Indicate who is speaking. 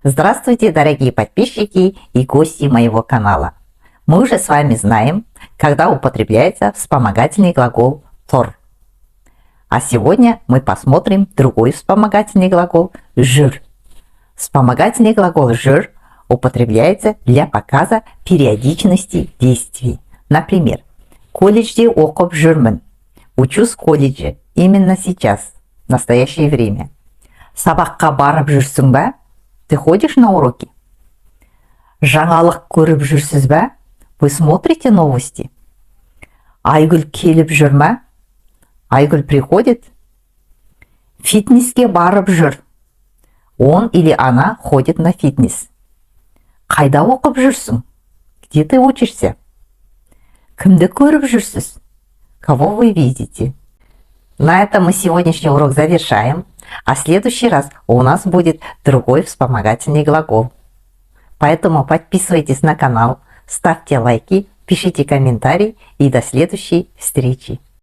Speaker 1: Здравствуйте, дорогие подписчики и гости моего канала. Мы уже с вами знаем, когда употребляется вспомогательный глагол «тор». А сегодня мы посмотрим другой вспомогательный глагол «жүр». Вспомогательный глагол «жүр» употребляется для показа периодичности действий. Например, колледжде оқып жүрмін. Учусь в колледже именно сейчас, в настоящее время. Сабаққа барып жүрсің бе? Ты ходишь на уроки? Жаңалық көріп жүрсіз бе? Вы смотрите новости? Айгүл келіп жүр ме? Айгүл приходит? Фитнеске барып жүр. Он или она ходит на фитнес. Қайда оқып жүрсің? Где ты учишься? Кімді көріп жүрсіз? Кого вы видите? На этом мы сегодняшний урок завершаем, а в следующий раз у нас будет другой вспомогательный глагол. Поэтому подписывайтесь на канал, ставьте лайки, пишите комментарии и до следующей встречи.